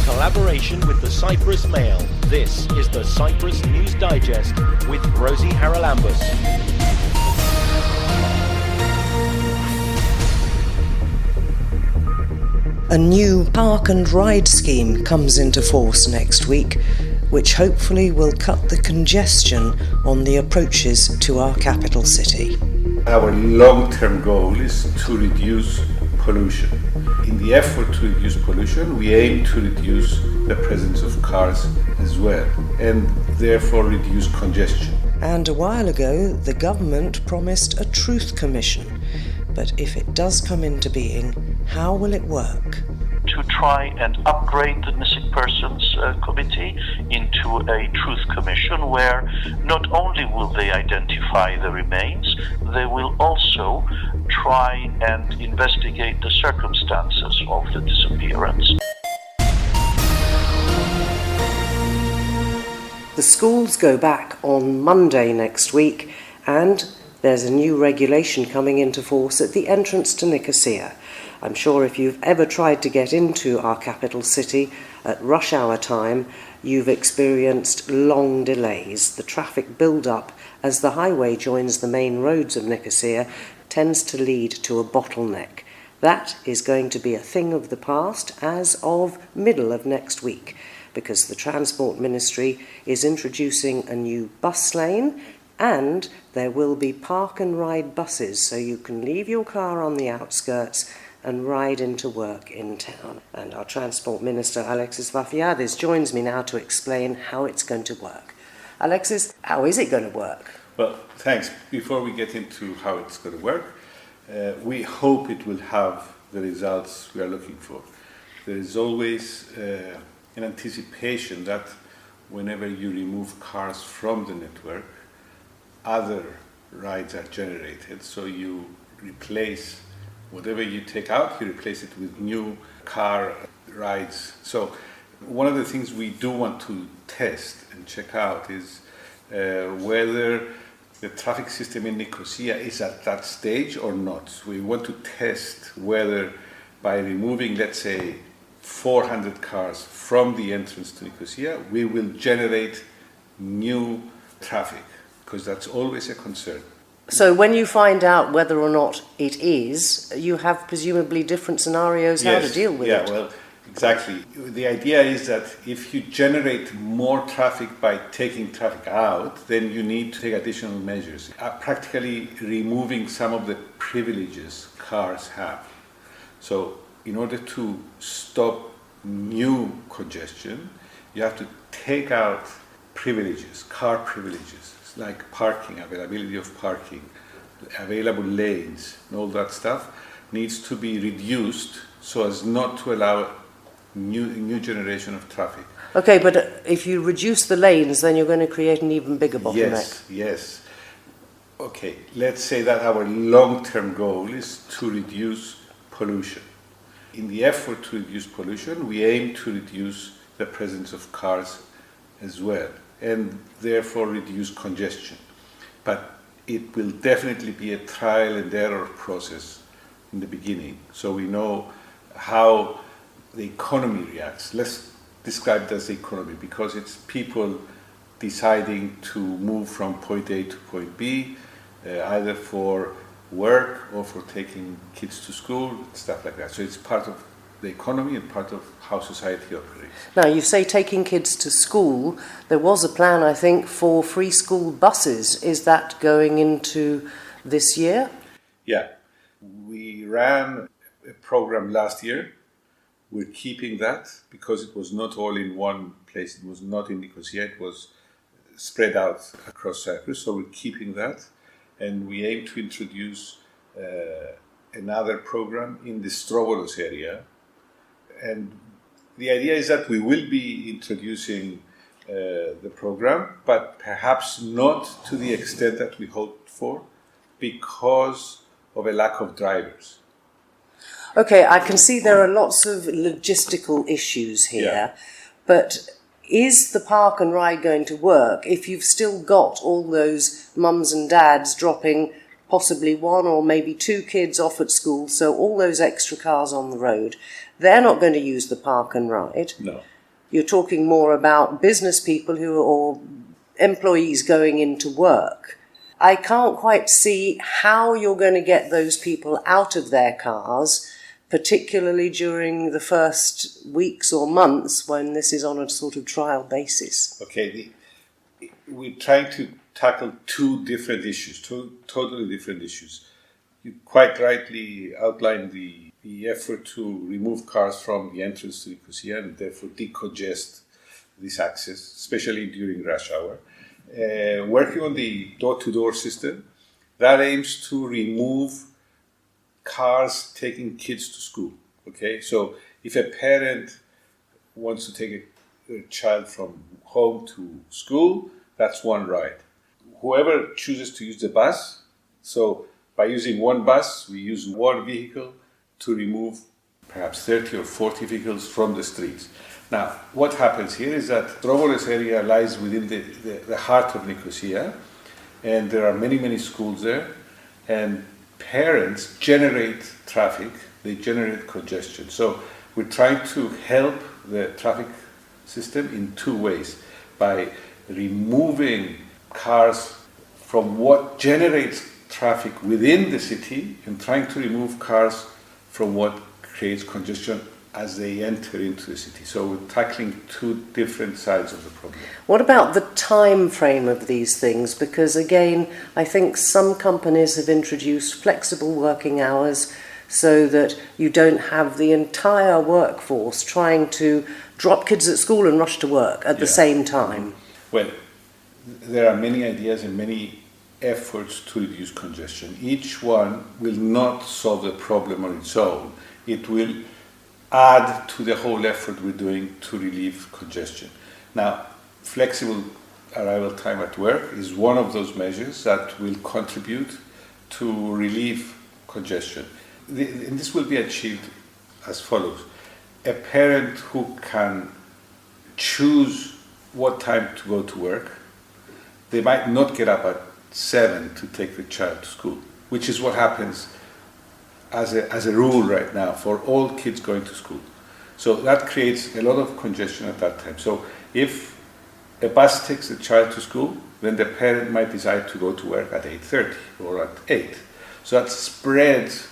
collaboration with the Cyprus Mail, this is the Cyprus News Digest with Rosie Haralambous. A new park and ride scheme comes into force next week, which hopefully will cut the congestion on the approaches to our capital city. Our long-term goal is to reduce pollution. In the effort to reduce pollution, we aim to reduce the presence of cars as well, and therefore reduce congestion. And a while ago, the government promised a truth commission. But if it does come into being, how will it work? To try and upgrade the Missing Persons Committee into a truth commission where not only will they identify the remains, they will also try and investigate the circumstances of the disappearance. The schools go back on Monday next week, and there's a new regulation coming into force at the entrance to Nicosia. I'm sure if you've ever tried to get into our capital city at rush hour time, you've experienced long delays. The traffic build-up as the highway joins the main roads of Nicosia tends to lead to a bottleneck. That is going to be a thing of the past as of middle of next week, because the Transport Ministry is introducing a new bus lane, and there will be park and ride buses, so you can leave your car on the outskirts and ride into work in town. And our Transport Minister, Alexis Vafiadis, joins me now to explain how it's going to work. Alexis, how is it going to work? Well, thanks. Before we get into how it's going to work, we hope it will have the results we are looking for. There is always an anticipation that whenever you remove cars from the network, other rides are generated, so you replace whatever you take out, you replace it with new car rides. So one of the things we do want to test and check out is whether the traffic system in Nicosia is at that stage or not. We want to test whether by removing, let's say, 400 cars from the entrance to Nicosia, we will generate new traffic, because that's always a concern. So when you find out whether or not it is, you have presumably different scenarios how to deal with it. Yeah, well, exactly. The idea is that if you generate more traffic by taking traffic out, then you need to take additional measures, practically removing some of the privileges cars have. So in order to stop new congestion, you have to take out privileges, car privileges, like parking, availability of parking, available lanes, and all that stuff needs to be reduced so as not to allow new generation of traffic. Okay, but if you reduce the lanes, then you're going to create an even bigger bottleneck. Yes. Okay, let's say that our long-term goal is to reduce pollution. In the effort to reduce pollution, we aim to reduce the presence of cars as well, and therefore reduce congestion. But it will definitely be a trial and error process in the beginning, so we know how the economy reacts. Let's describe it as the economy, because it's people deciding to move from point A to point B, either for work or for taking kids to school, stuff like that. So it's part of the economy and part of how society operates. Now, you say taking kids to school. There was a plan, I think, for free school buses. Is that going into this year? Yeah. We ran a program last year. We're keeping that because it was not all in one place. It was not in Nicosia. It was spread out across Cyprus. So we're keeping that. And we aim to introduce another program in the Strovolos area. And the idea is that we will be introducing the program, but perhaps not to the extent that we hoped for, because of a lack of drivers. Okay, I can see there are lots of logistical issues here, but is the park and ride going to work if you've still got all those mums and dads dropping possibly one or maybe two kids off at school, so all those extra cars on the road, they're not going to use the park and ride. No. you're talking more about business people or employees going into work. I can't quite see how you're going to get those people out of their cars, particularly during the first weeks or months when this is on a sort of trial basis. Okay, we're trying to tackle two different issues, two totally different issues. You quite rightly outlined the effort to remove cars from the entrance to Nicosia and therefore decongest this access, especially during rush hour. Working on the door-to-door system, that aims to remove cars taking kids to school. Okay, so if a parent wants to take a child from home to school, that's one ride. Whoever chooses to use the bus, so by using one bus, we use one vehicle to remove perhaps 30 or 40 vehicles from the streets. Now, what happens here is that Trovolis area lies within the heart of Nicosia, and there are many, many schools there, and parents generate traffic, they generate congestion. So we're trying to help the traffic system in two ways, by removing cars from what generates traffic within the city and trying to remove cars from what creates congestion as they enter into the city. So we're tackling two different sides of the problem. What about the time frame of these things? Because again, I think some companies have introduced flexible working hours so that you don't have the entire workforce trying to drop kids at school and rush to work at the same time. Well, there are many ideas and many efforts to reduce congestion. Each one will not solve the problem on its own. It will add to the whole effort we're doing to relieve congestion. Now, flexible arrival time at work is one of those measures that will contribute to relieve congestion. And this will be achieved as follows. A parent who can choose what time to go to work, they might not get up at 7 to take the child to school, which is what happens as a rule right now for all kids going to school. So that creates a lot of congestion at that time. So if a bus takes the child to school, then the parent might decide to go to work at 8:30 or at 8. So that spreads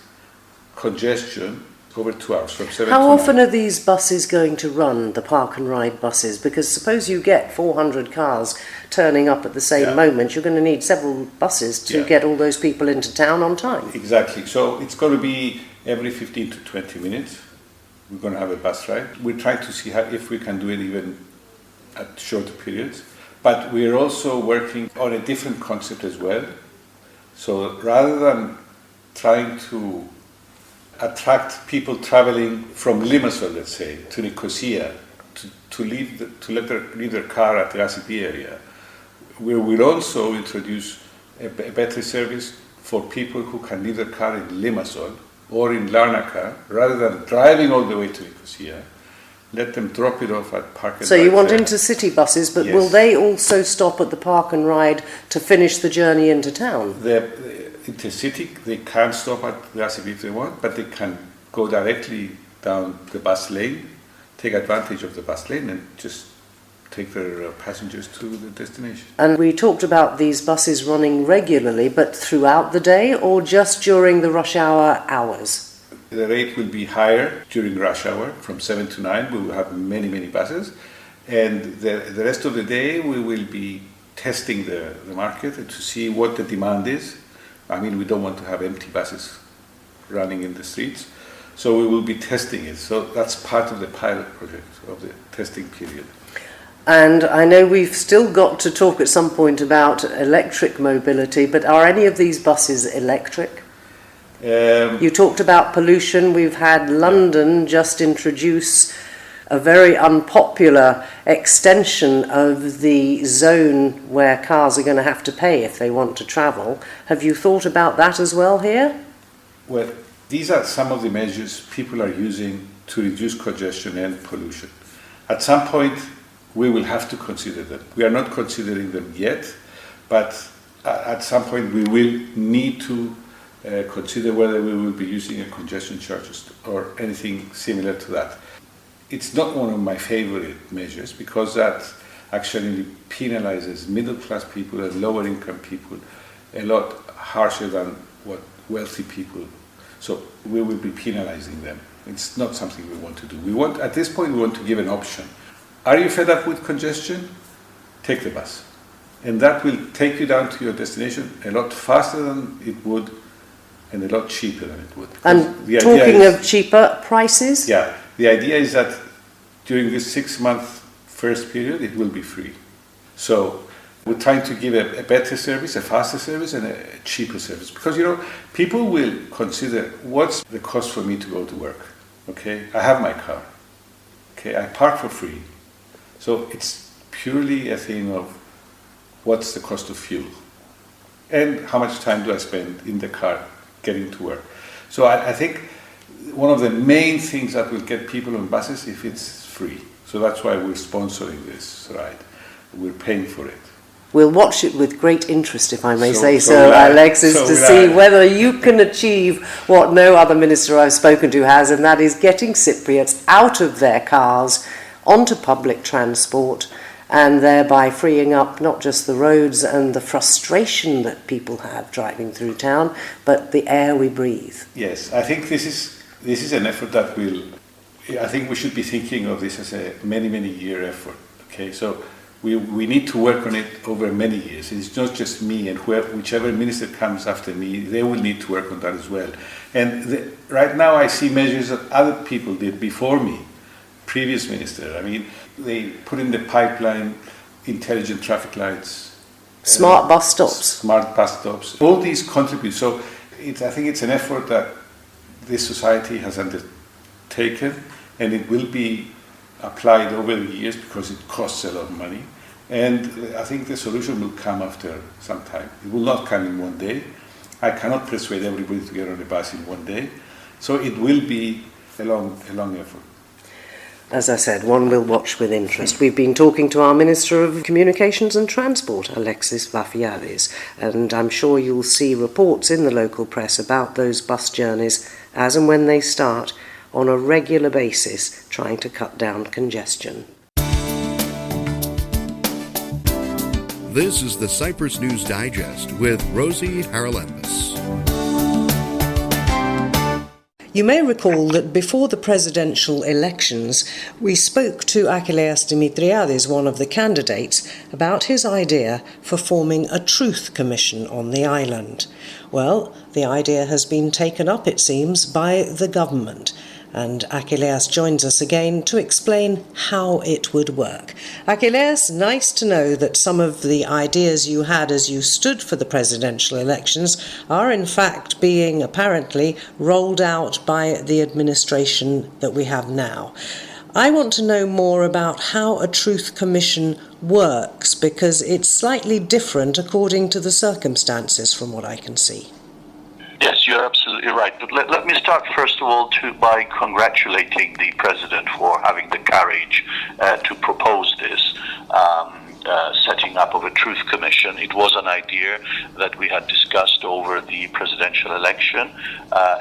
congestion over 2 hours, from 7 How to 9. often are these buses going to run, the park and ride buses? Because suppose you get 400 cars turning up at the same moment, you're going to need several buses to get all those people into town on time. Exactly. So it's going to be every 15 to 20 minutes. We're going to have a bus ride. We're trying to see if we can do it even at shorter periods. But we're also working on a different concept as well. So rather than trying to attract people traveling from Limassol, let's say, to Nicosia, to let leave their car at the Rasipi area, we will also introduce a better service for people who can leave their car in Limassol or in Larnaca, rather than driving all the way to Nicosia. Let them drop it off at Park and Ride. So you want intercity buses, but will they also stop at the Park and Ride to finish the journey into town? The intercity, they can stop at the Rasipi if they want, but they can go directly down the bus lane, take advantage of the bus lane and just take their passengers to the destination. And we talked about these buses running regularly, but throughout the day or just during the rush hour hours? The rate will be higher during rush hour, from 7 to 9. We will have many, many buses. And the rest of the day, we will be testing the market to see what the demand is. I mean, we don't want to have empty buses running in the streets. So we will be testing it. So that's part of the pilot project, of the testing period. And I know we've still got to talk at some point about electric mobility, but are any of these buses electric? You talked about pollution. We've had London just introduce a very unpopular extension of the zone where cars are going to have to pay if they want to travel. Have you thought about that as well here? Well, these are some of the measures people are using to reduce congestion and pollution. At some point, we will have to consider them. We are not considering them yet, but at some point we will need to consider whether we will be using a congestion charge or anything similar to that. it's not one of my favorite measures because that actually penalizes middle-class people and lower-income people a lot harsher than what wealthy people. So we will be penalizing them. It's not something we want to do. At this point, we want to give an option. Are you fed up with congestion? Take the bus. And that will take you down to your destination a lot faster than it would and a lot cheaper than it would. And talking of cheaper prices? Yeah, the idea is that during this 6-month first period, it will be free. So we're trying to give a better service, a faster service, and a cheaper service. Because, people will consider, what's the cost for me to go to work? Okay, I have my car. Okay, I park for free. So it's purely a thing of what's the cost of fuel? And how much time do I spend in the car getting to work? So I think one of the main things that will get people on buses if it's free. So that's why we're sponsoring this ride. We're paying for it. We'll watch it with great interest, if I may say so so, Alexis, to see whether you can achieve what no other minister I've spoken to has, and that is getting Cypriots out of their cars onto public transport, and thereby freeing up not just the roads and the frustration that people have driving through town, but the air we breathe. Yes, I think this is an effort that I think we should be thinking of this as a many year effort. Okay, so we need to work on it over many years. It's not just me, and whichever minister comes after me, they will need to work on that as well. And right now I see measures that other people did before me, previous minister. I mean, they put in the pipeline intelligent traffic lights, smart bus stops. All these contribute. So I think it's an effort that this society has undertaken, and it will be applied over the years because it costs a lot of money. And I think the solution will come after some time. It will not come in one day. I cannot persuade everybody to get on a bus in one day. So it will be a long effort. As I said, one will watch with interest. We've been talking to our Minister of Communications and Transport, Alexis Vafiadis, and I'm sure you'll see reports in the local press about those bus journeys as and when they start on a regular basis, trying to cut down congestion. This is the Cyprus News Digest with Rosie Haralambous. You may recall that before the presidential elections, we spoke to Achilleas Dimitriadis, one of the candidates, about his idea for forming a truth commission on the island. Well, the idea has been taken up, it seems, by the government. And Achilleas joins us again to explain how it would work. Achilleas, nice to know that some of the ideas you had as you stood for the presidential elections are in fact being apparently rolled out by the administration that we have now. I want to know more about how a truth commission works, because it's slightly different according to the circumstances from what I can see. Yes, you're absolutely right. But let me start first of all by congratulating the President for having the courage to propose this setting up of a truth commission. It was an idea that we had discussed over the presidential election,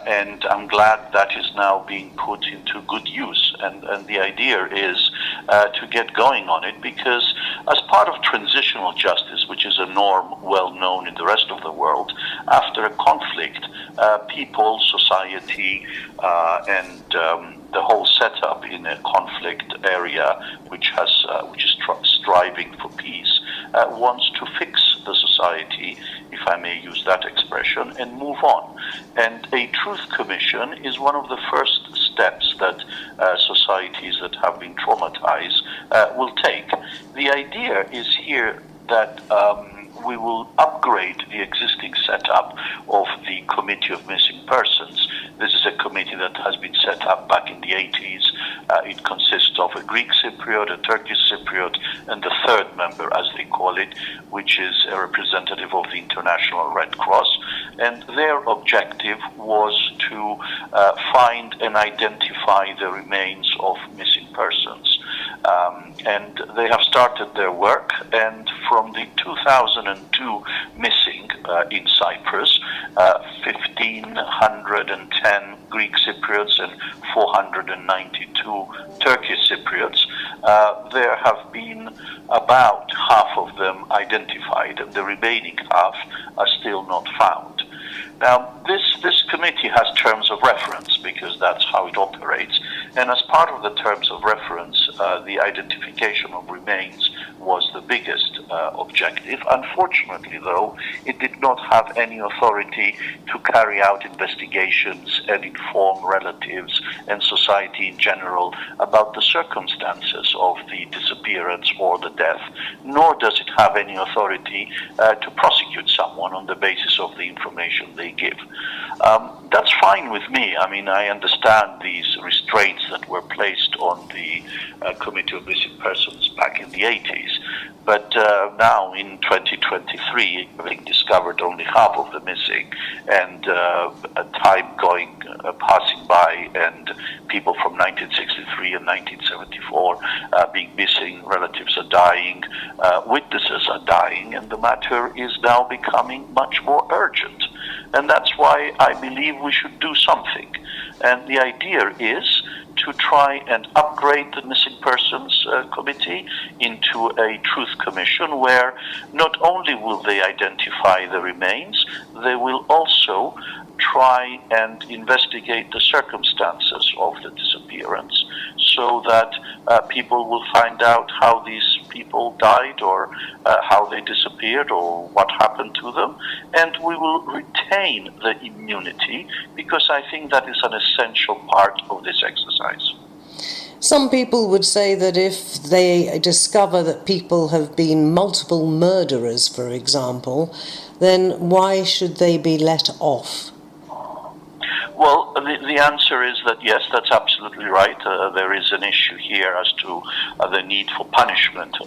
and I'm glad that is now being put into good use. And the idea is to get going on it, because as part of transitional justice, which is a norm well known in the rest of the world, after a conflict, people, society, and the whole setup in a conflict area which is striving for peace wants to fix the society, if I may use that expression, and move on. And a truth commission is one of the first steps that societies that have been traumatized will take. The idea is here that we will upgrade the existing setup of the Committee of Missing Persons. This is a committee that has been set up back in the 80s. It consists of a Greek Cypriot, a Turkish Cypriot, and the third member, as they call it, which is a representative of the International Red Cross. And their objective was to find and identify the remains of missing persons. and they have started their work, and from the 2002 missing in Cyprus, 1,510 Greek Cypriots and 492 Turkish Cypriots, there have been about half of them identified, and the remaining half are still not found. Now, this committee has terms of reference because that's how it operates, and as part of the terms of reference, the identification of remains was the biggest objective. Unfortunately, though, it did not have any authority to carry out investigations and inform relatives and society in general about the circumstances of the disappearance or the death, nor does it have any authority to prosecute someone on the basis of the information they give. That's fine with me. I mean, I understand these restraints that were placed on the Committee of Missing Persons back in the 80s. But now in 2023, having discovered only half of the missing, and time passing by, and people from 1963 and 1974 being missing, relatives are dying, witnesses are dying, and the matter is now becoming much more urgent. And that's why I believe we should do something. And the idea is to try and upgrade the Missing Persons Committee into a truth commission, where not only will they identify the remains, they will also try and investigate the circumstances of the disappearance, so that people will find out how these people died, or how they disappeared, or what happened to them, and we will retain the immunity, because I think that is an essential part of this exercise. Some people would say that if they discover that people have been multiple murderers, for example, then why should they be let off? Well, the answer is that yes, that's absolutely right. There is an issue here as to the need for punishment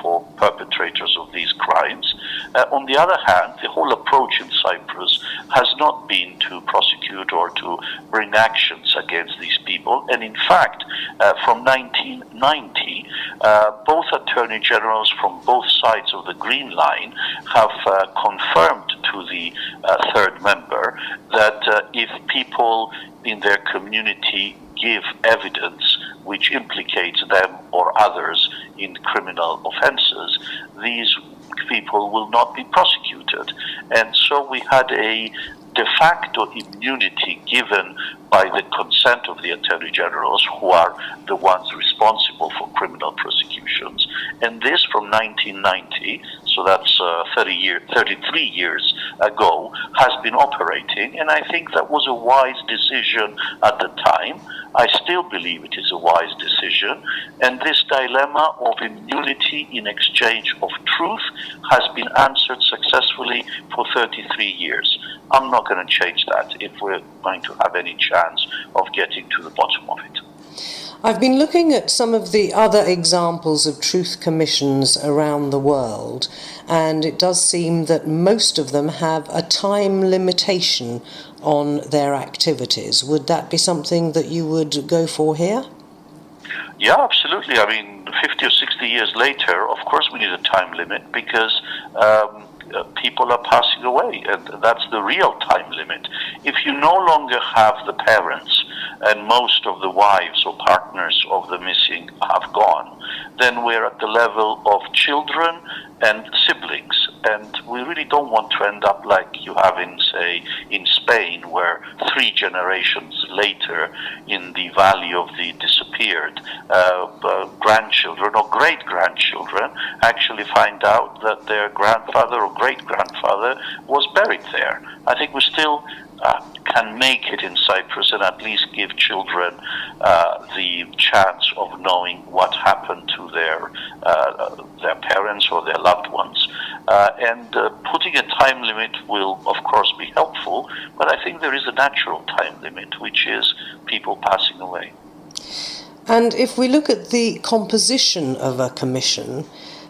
for perpetrators of these crimes. On the other hand, the whole approach in Cyprus has not been to prosecute or to bring actions against these people. And in fact, from 1990, both attorney generals from both sides of the Green Line have confirmed to the third member that if people in their community give evidence which implicates them or others in criminal offenses, these people will not be prosecuted. And so we had a de facto immunity given by the consent of the attorney generals, who are the ones responsible for criminal prosecutions. And this from 1990, so that's 33 years ago, has been operating. And I think that was a wise decision at the time. I still believe it is a wise decision. And this dilemma of immunity in exchange of truth has been answered successfully for 33 years. I'm not going to change that if we're going to have any chance of getting to the bottom of it. I've been looking at some of the other examples of truth commissions around the world, and it does seem that most of them have a time limitation on their activities. Would that be something that you would go for here? Yeah, absolutely. I mean, 50 or 60 years later, of course we need a time limit, because people are passing away, and that's the real time limit. If you no longer have the parents, and most of the wives or partners of the missing have gone, then we're at the level of children and siblings. And we really don't want to end up like you have in, say, in Spain, where 3 generations later, in the valley of the disappeared, grandchildren or great-grandchildren actually find out that their grandfather or great-grandfather was buried there. I think we still can make it in Cyprus, and at least give children the chance of knowing what happened to their parents or their loved ones. And putting a time limit will, of course, be helpful, but I think there is a natural time limit, which is people passing away. And if we look at the composition of a commission,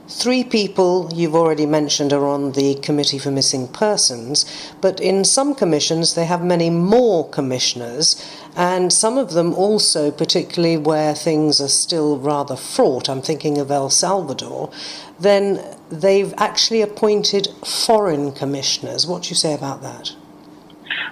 3 people you've already mentioned are on the Committee for Missing Persons, but in some commissions they have many more commissioners, and some of them also, particularly where things are still rather fraught, I'm thinking of El Salvador, then they've actually appointed foreign commissioners. What do you say about that?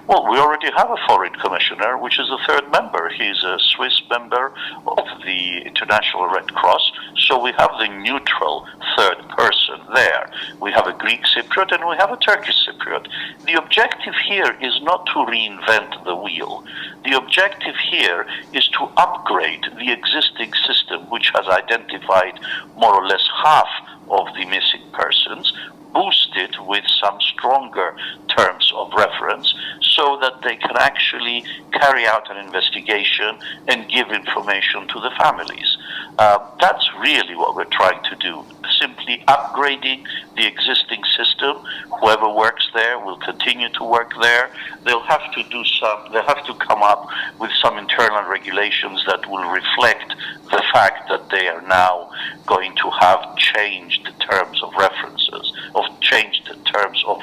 Well, we already have a foreign commissioner, which is the third member. He's a Swiss member of the International Red Cross, so we have the neutral third person there. We have a Greek Cypriot and we have a Turkish Cypriot. The objective here is not to reinvent the wheel. The objective here is to upgrade the existing system, which has identified more or less half of the missing persons, boost it with some stronger terms of reference so that they can actually carry out an investigation and give information to the families. That's really what we're trying to do, simply upgrading the existing system. Whoever works there will continue to work there. They'll have to come up with some internal regulations that will reflect the fact that they are now going to have changed terms of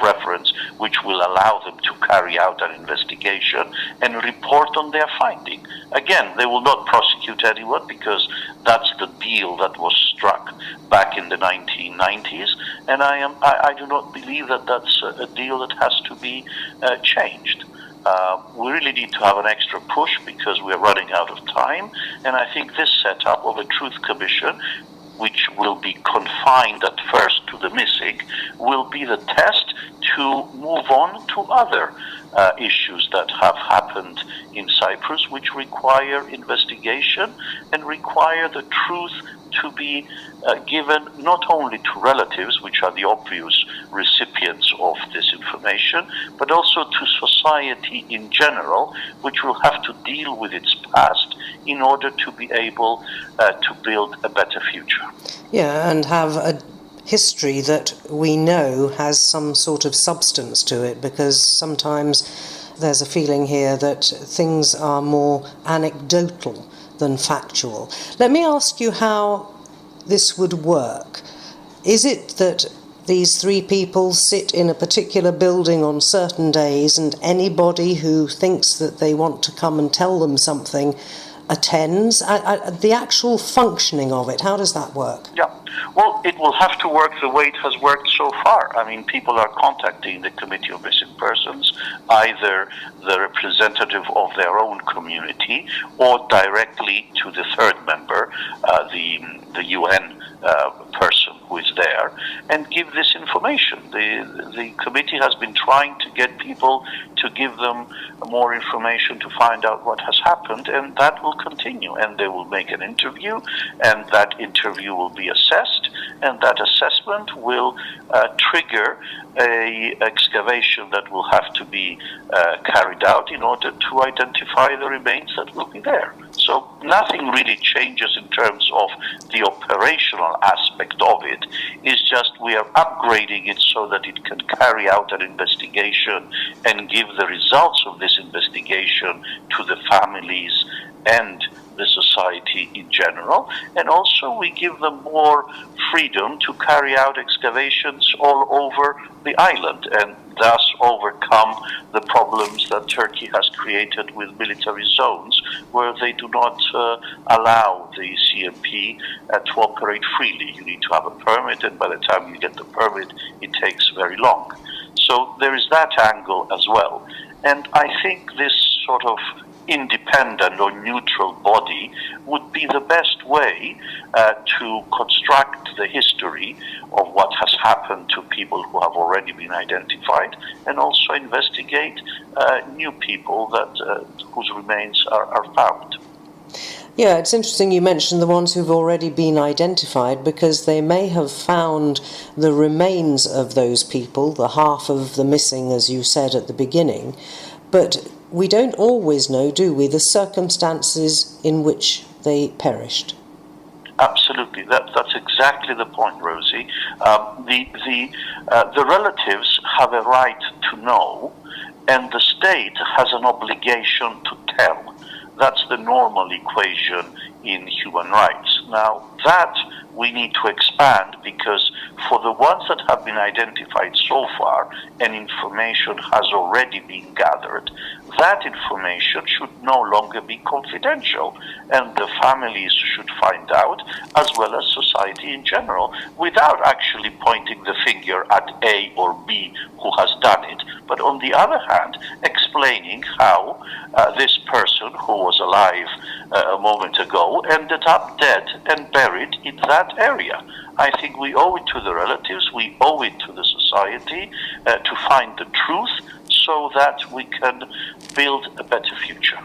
reference, which will allow them to carry out an investigation and report on their finding. Again, they will not prosecute anyone because that's the deal that was struck back in the 1990s, and I do not believe that that's a deal that has to be changed. We really need to have an extra push because we're running out of time, and I think this setup of a Truth Commission, which will be confined at first to the missing, will be the test to move on to other issues that have happened in Cyprus, which require investigation and require the truth to be given not only to relatives, which are the obvious recipients of this information, but also to society in general, which will have to deal with its past in order to be able to build a better future. Yeah, and have a history that we know has some sort of substance to it, because sometimes there's a feeling here that things are more anecdotal than factual. Let me ask you how this would work. Is it that these 3 people sit in a particular building on certain days and anybody who thinks that they want to come and tell them something attends? The actual functioning of it, how does that work? Yeah. Well, it will have to work the way it has worked so far. I mean, people are contacting the Committee of Missing Persons, either the representative of their own community or directly to the third member, the UN person who is there, and give this information. The committee has been trying to get people to give them more information to find out what has happened, and that will continue. And they will make an interview, and that interview will be assessed, and that assessment will trigger a excavation that will have to be carried out in order to identify the remains that will be there. So nothing really changes in terms of the operational aspect of it. It's just we are upgrading it so that it can carry out an investigation and give the results of this investigation to the families and the society in general, and also we give them more freedom to carry out excavations all over the island and thus overcome the problems that Turkey has created with military zones where they do not allow the CMP to operate freely. You need to have a permit, and by the time you get the permit it takes very long. So there is that angle as well, and I think this sort of independent or neutral body would be the best way to construct the history of what has happened to people who have already been identified, and also investigate new people that whose remains are found. Yeah, it's interesting you mentioned the ones who've already been identified, because they may have found the remains of those people, the half of the missing, as you said at the beginning, but we don't always know, do we, the circumstances in which they perished? Absolutely, that's exactly the point, Rosie. The relatives have a right to know, and the state has an obligation to tell. That's the normal equation in human rights. Now, that we need to expand, because for the ones that have been identified so far and information has already been gathered, that information should no longer be confidential, and the families should find out, as well as society in general, without actually pointing the finger at A or B who has done it, but on the other hand, explaining how this person who was alive a moment ago ended up dead and buried in that area. I think we owe it to the relatives, we owe it to the society to find the truth so that we can build a better future.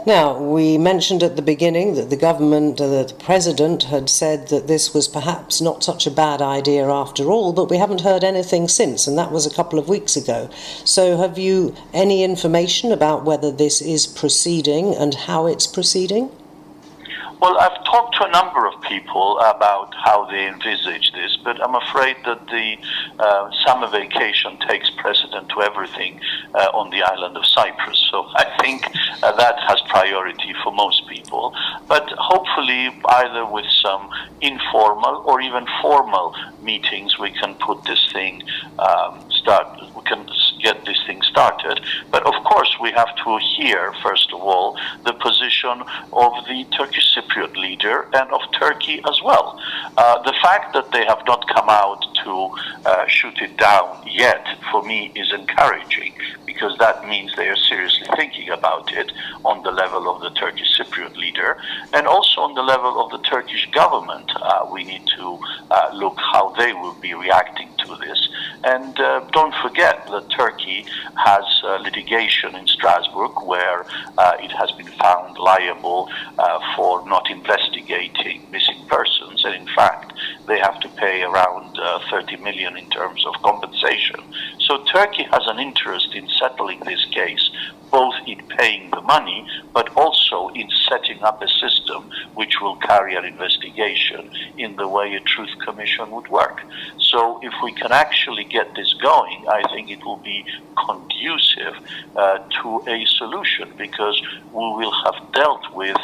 Now, we mentioned at the beginning that the government, the president, had said that this was perhaps not such a bad idea after all, but we haven't heard anything since, and that was a couple of weeks ago. So have you any information about whether this is proceeding and how it's proceeding? Well, I've talked to a number of people about how they envisage this, but I'm afraid that the summer vacation takes precedent to everything on the island of Cyprus. So I think that has priority for most people. But hopefully, either with some informal or even formal meetings, we can put this thing we can get this thing started. But of course, we have to hear, first of all, the position of the Turkish Cypriot leader and of Turkey as well. The fact that they have not come out to shoot it down yet, for me, is encouraging, because that means they are seriously thinking about it on the level of the Turkish Cypriot leader, and also on the level of the Turkish government. We need to look how they will be reacting to this. And don't forget that Turkey has litigation in Strasbourg where it has been found liable for not investigating missing persons, and in fact they have to pay around 30 million in terms of compensation. So Turkey has an interest in settling this case, both in paying the money, but also in setting up a system which will carry an investigation in the way a truth commission would work. So if we can actually get this going, I think it will be conducive to a solution, because we will have dealt with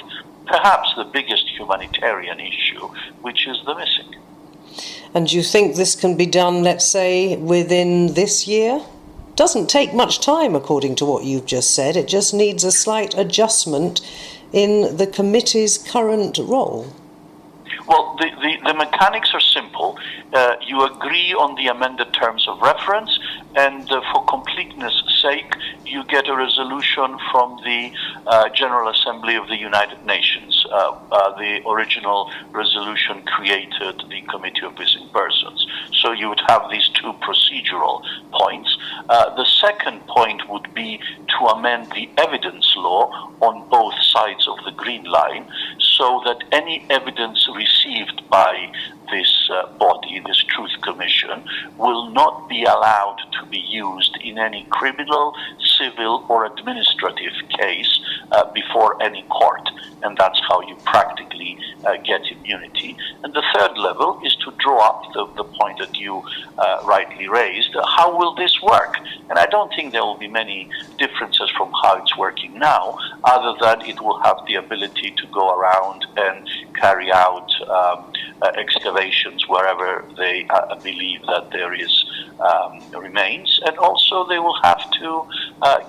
perhaps the biggest humanitarian issue, which is the missing. And do you think this can be done, let's say, within this year? Doesn't take much time, according to what you've just said. It just needs a slight adjustment in the committee's current role. Well, the mechanics are simple. You agree on the amended terms of reference, and for completeness' sake, you get a resolution from the General Assembly of the United Nations. The original resolution created the Committee of Missing Persons. So you would have these two procedural points. The second point would be to amend the evidence law on both sides of the Green Line, so that any evidence received by this body, this Truth Commission, will not be allowed to be used in any criminal, civil or administrative case before any court. And that's how you practically get immunity. And the third level is to draw up the point that you rightly raised. How will this work? And I don't think there will be many differences from how it's working now, other than it will have the ability to go around and carry out excavations wherever they believe that there is remains, and also they will have to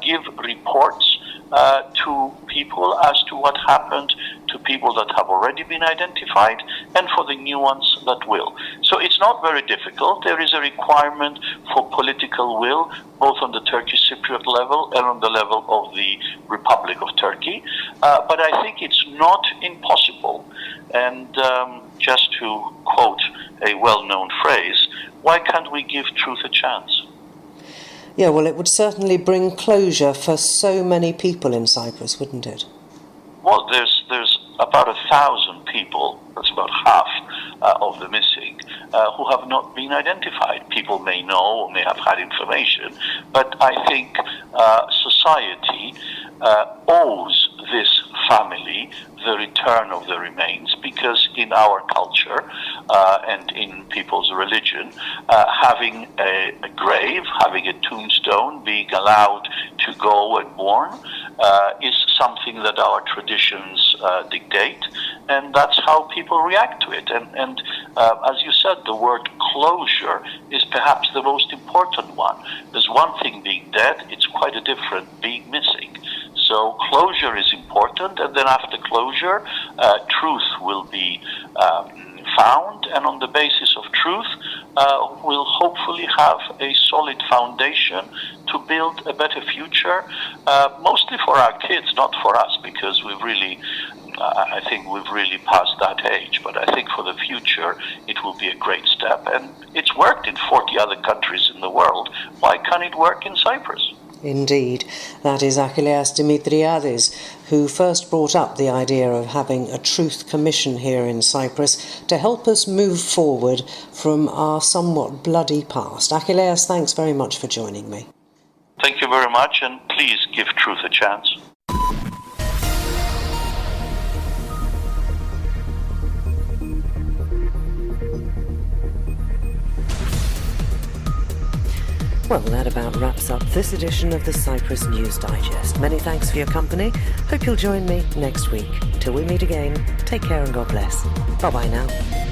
give reports to people as to what happened to people that have already been identified, and for the new ones that will. So it's not very difficult. There is a requirement for political will, both on the Turkish Cypriot level and on the level of the Republic of Turkey. But I think it's not impossible. And just to quote a well-known phrase, why can't we give truth a chance? Yeah, well, it would certainly bring closure for so many people in Cyprus, wouldn't it? Well, there's about 1,000 people, that's about half of the missing, who have not been identified. People may know or may have had information, but I think society owes this family the return of the remains, because in our culture and in people's religion, having a grave, having a tombstone, being allowed to go and mourn is something that our traditions dictate, and that's how people react to it. And as you said, the word closure is perhaps the most important one. There's one thing being dead, it's quite a different being missing. So closure is important, and then after closure, truth will be found, and on the basis of truth, we'll hopefully have a solid foundation to build a better future, mostly for our kids, not for us, because I think we've really passed that age. But I think for the future, it will be a great step, and it's worked in 40 other countries in the world. Why can't it work in Cyprus? Indeed. That is Achilleas Dimitriades, who first brought up the idea of having a truth commission here in Cyprus to help us move forward from our somewhat bloody past. Achilleas, thanks very much for joining me. Thank you very much, and please give truth a chance. Well, that about wraps up this edition of the Cyprus News Digest. Many thanks for your company. Hope you'll join me next week. Till we meet again, take care and God bless. Bye-bye now.